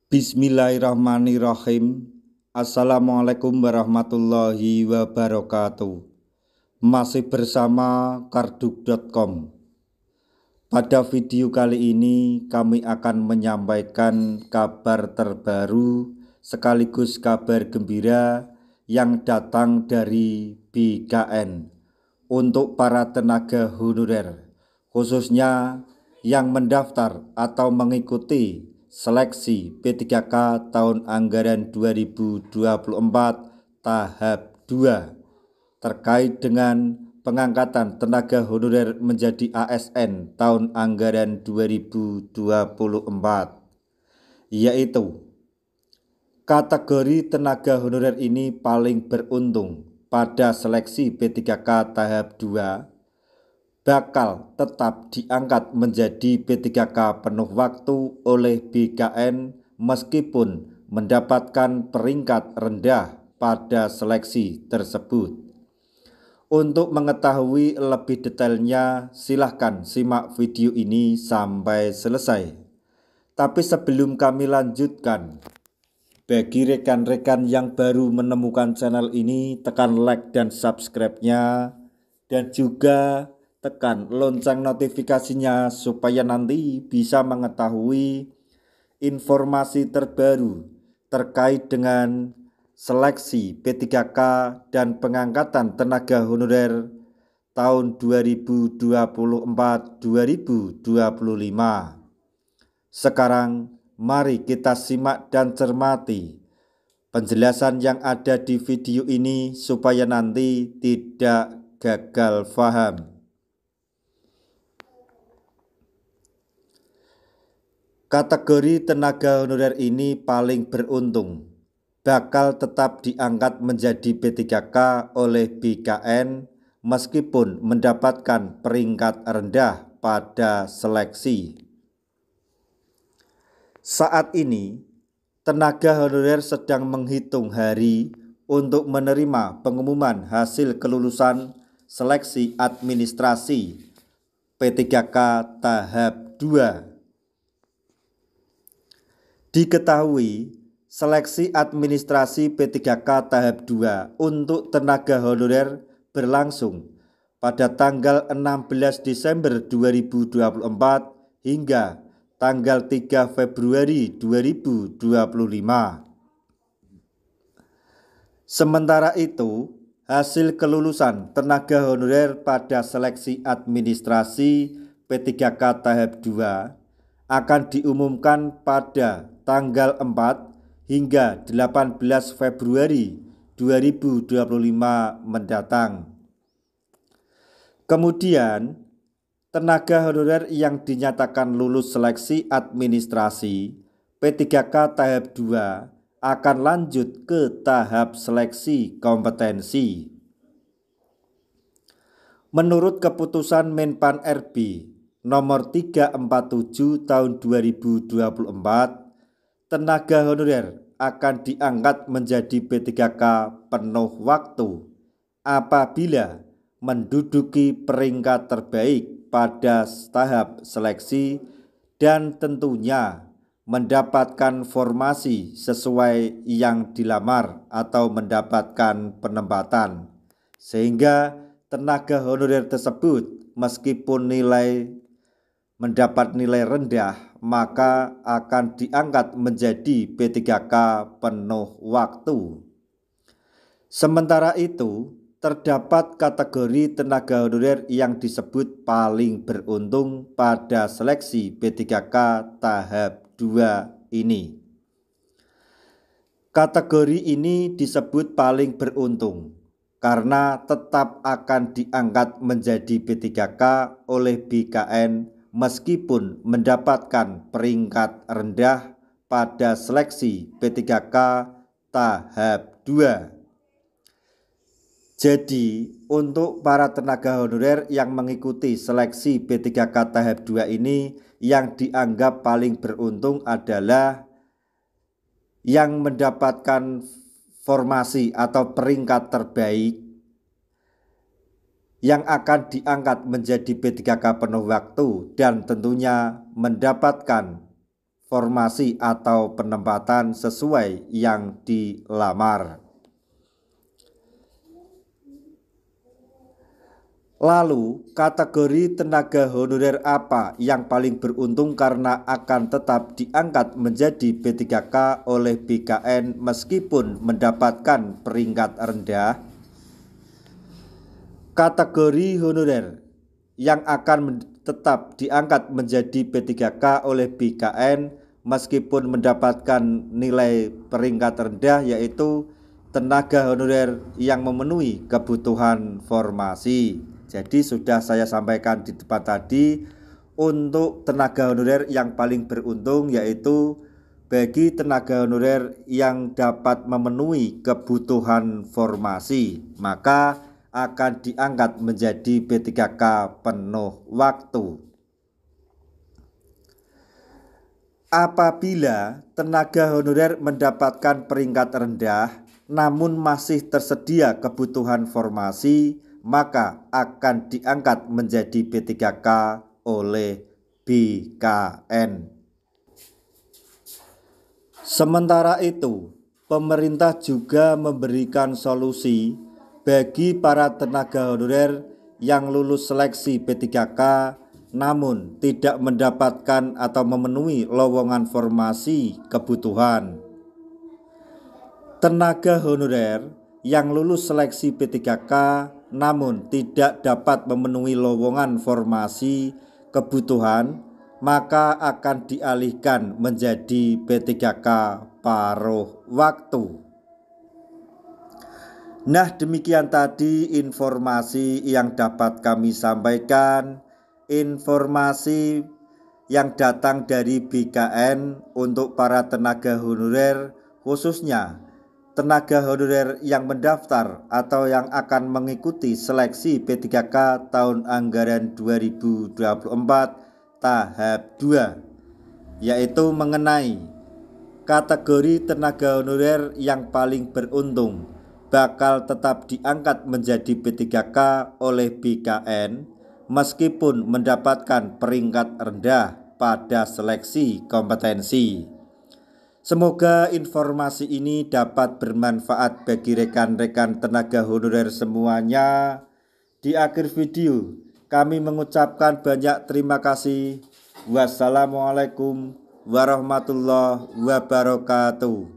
Bismillahirrahmanirrahim. Assalamualaikum warahmatullahi wabarakatuh. Masih bersama karduk.com. Pada video kali ini kami akan menyampaikan kabar terbaru sekaligus kabar gembira yang datang dari BKN untuk para tenaga honorer, khususnya yang mendaftar atau mengikuti seleksi P3K tahun anggaran 2024 tahap 2 terkait dengan pengangkatan tenaga honorer menjadi ASN tahun anggaran 2024, yaitu kategori tenaga honorer ini paling beruntung pada seleksi P3K tahap 2 bakal tetap diangkat menjadi P3K penuh waktu oleh BKN meskipun mendapatkan peringkat rendah pada seleksi tersebut. Untuk mengetahui lebih detailnya, silahkan simak video ini sampai selesai. Tapi sebelum kami lanjutkan, bagi rekan-rekan yang baru menemukan channel ini, tekan like dan subscribe-nya, dan juga tekan lonceng notifikasinya supaya nanti bisa mengetahui informasi terbaru terkait dengan seleksi P3K dan pengangkatan tenaga honorer tahun 2024-2025. Sekarang mari kita simak dan cermati penjelasan yang ada di video ini supaya nanti tidak gagal paham. Kategori tenaga honorer ini paling beruntung bakal tetap diangkat menjadi P3K oleh BKN meskipun mendapatkan peringkat rendah pada seleksi. Saat ini, tenaga honorer sedang menghitung hari untuk menerima pengumuman hasil kelulusan seleksi administrasi P3K tahap 2. Diketahui, seleksi administrasi P3K tahap 2 untuk tenaga honorer berlangsung pada tanggal 16 Desember 2024 hingga tanggal 3 Februari 2025. Sementara itu, hasil kelulusan tenaga honorer pada seleksi administrasi P3K tahap 2 akan diumumkan pada tanggal 4 hingga 18 Februari 2025 mendatang. Kemudian, tenaga honorer yang dinyatakan lulus seleksi administrasi P3K tahap 2 akan lanjut ke tahap seleksi kompetensi. Menurut keputusan Menpan RB nomor 347 tahun 2024, tenaga honorer akan diangkat menjadi P3K penuh waktu apabila menduduki peringkat terbaik pada tahap seleksi dan tentunya mendapatkan formasi sesuai yang dilamar atau mendapatkan penempatan, sehingga tenaga honorer tersebut meskipun mendapat nilai rendah maka akan diangkat menjadi P3K penuh waktu. Sementara itu, terdapat kategori tenaga honorer yang disebut paling beruntung pada seleksi P3K tahap 2 ini. Kategori ini disebut paling beruntung karena tetap akan diangkat menjadi P3K oleh BKN meskipun mendapatkan peringkat rendah pada seleksi P3K tahap 2. Jadi, untuk para tenaga honorer yang mengikuti seleksi P3K tahap 2 ini, yang dianggap paling beruntung adalah yang mendapatkan formasi atau peringkat terbaik yang akan diangkat menjadi P3K penuh waktu dan tentunya mendapatkan formasi atau penempatan sesuai yang dilamar. Lalu, kategori tenaga honorer apa yang paling beruntung karena akan tetap diangkat menjadi B3K oleh BKN meskipun mendapatkan peringkat rendah? Kategori honorer yang akan tetap diangkat menjadi B3K oleh BKN meskipun mendapatkan nilai peringkat rendah yaitu tenaga honorer yang memenuhi kebutuhan formasi. Jadi sudah saya sampaikan di depan tadi, untuk tenaga honorer yang paling beruntung yaitu bagi tenaga honorer yang dapat memenuhi kebutuhan formasi, maka akan diangkat menjadi B3K penuh waktu. Apabila tenaga honorer mendapatkan peringkat rendah namun masih tersedia kebutuhan formasi, maka akan diangkat menjadi B3K oleh BKN. Sementara itu, pemerintah juga memberikan solusi bagi para tenaga honorer yang lulus seleksi B3K namun tidak mendapatkan atau memenuhi lowongan formasi kebutuhan. Tenaga honorer yang lulus seleksi B3K namun tidak dapat memenuhi lowongan formasi kebutuhan, maka akan dialihkan menjadi B3K paruh waktu. Nah, demikian tadi informasi yang dapat kami sampaikan, informasi yang datang dari BKN untuk para tenaga honorer, khususnya tenaga honorer yang mendaftar atau yang akan mengikuti seleksi P3K tahun anggaran 2024 tahap 2, yaitu mengenai kategori tenaga honorer yang paling beruntung bakal tetap diangkat menjadi P3K oleh BKN meskipun mendapatkan peringkat rendah pada seleksi kompetensi. Semoga informasi ini dapat bermanfaat bagi rekan-rekan tenaga honorer semuanya. Di akhir video, kami mengucapkan banyak terima kasih. Wassalamualaikum warahmatullahi wabarakatuh.